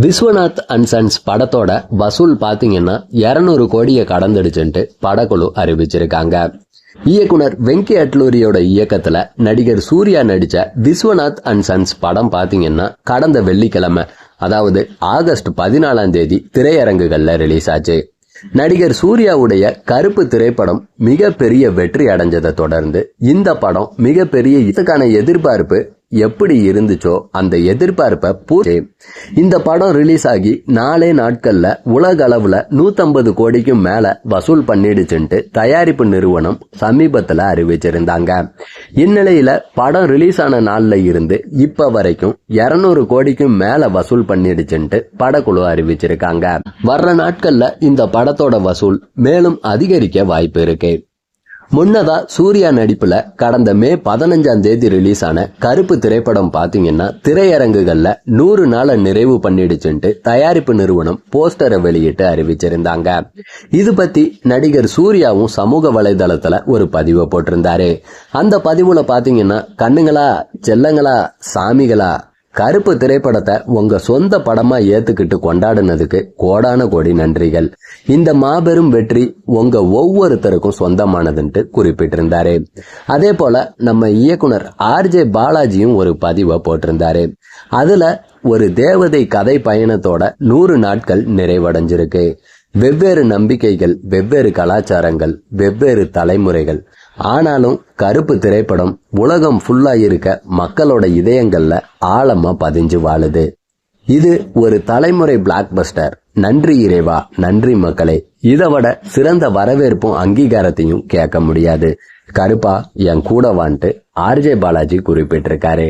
Viswanath and sons படத்தோட வசூல் பாத்தீங்கன்னா 200 கோடியை கடந்துடுச்சுட்டு படக்குழு அறிவிச்சிருக்காங்க. இயக்குனர் வெங்கி அட்லூரியோட இயக்கத்துல நடிகர் சூர்யா நடிச்ச விஸ்வநாத் அண்ட் சன்ஸ் படம் பாத்தீங்கன்னா கடந்த வெள்ளிக்கிழமை, அதாவது ஆகஸ்ட் 14 திரையரங்குகள்ல ரிலீஸ் ஆச்சு. நடிகர் சூர்யாவுடைய கருப்பு திரைப்படம் மிகப்பெரிய வெற்றி அடைஞ்சதை தொடர்ந்து இந்த படம் மிகப்பெரிய இதுக்கான எதிர்பார்ப்பு எப்படி இருந்துச்சோ அந்த எதிர்பார்ப்பை பூர்த்தி. இந்த படம் ரிலீஸ் ஆகி 4 நாட்கள்ல உலக அளவுல 150 கோடிக்கும் மேல வசூல் பண்ணிடுச்சுட்டு தயாரிப்பு நிறுவனம் சமீபத்துல அறிவிச்சிருந்தாங்க. இந்நிலையில படம் ரிலீஸ் ஆன நாள்ல இருந்து இப்ப வரைக்கும் 200 கோடிக்கும் மேல வசூல் பண்ணிடுச்சுட்டு படக்குழு அறிவிச்சிருக்காங்க. வர்ற நாட்கள்ல இந்த படத்தோட வசூல் மேலும் அதிகரிக்க வாய்ப்பு இருக்கு. முன்னதா சூர்யா நடிப்புல கடந்த மே 15 ரிலீஸ் ஆன கருப்பு திரைப்படம் பாத்தீங்கன்னா திரையரங்குகள்ல 100 நாளை நிறைவு பண்ணிடுச்சுட்டு தயாரிப்பு நிறுவனம் போஸ்டரை வெளியிட்டு அறிவிச்சிருந்தாங்க. இது பத்தி நடிகர் சூர்யாவும் சமூக வலைதளத்துல ஒரு பதிவை போட்டிருந்தாரு. அந்த பதிவுல பாத்தீங்கன்னா, கண்ணுங்களா, செல்லங்களா, சாமிகளா, கருப்பு திரைப்படத்தை உங்க சொந்த படமா ஏத்துக்கிட்டு கொண்டாடுனதுக்கு கோடான கோடி நன்றிகள். இந்த மாபெரும் வெற்றி உங்க ஒவ்வொருத்தருக்கும் சொந்தமானதுன்ட்டு குறிப்பிட்டிருந்தாரு. அதே போல நம்ம இயக்குனர் RJ பாலாஜியும் ஒரு பதிவை போட்டிருந்தாரு. அதுல ஒரு தேவதை கதை பயணத்தோட 100 நாட்கள் நிறைவடைஞ்சிருக்கு. வெவ்வேறு நம்பிக்கைகள், வெவ்வேறு கலாச்சாரங்கள், வெவ்வேறு தலைமுறைகள். ஆனாலும் கருப்பு திரைப்படம் உலகம் ஃபுல்லா இருக்க மக்களோட இதயங்கள்ல ஆழமா பதிஞ்சு வாழுது. இது ஒரு தலைமுறை பிளாக் பஸ்டர். நன்றி இறைவா, நன்றி மக்களே. இதை விட சிறந்த வரவேற்பும் அங்கீகாரத்தையும் கேட்க முடியாது. கருப்பா என் கூட வான்ட்டு RJ பாலாஜி குறிப்பிட்டிருக்காரு.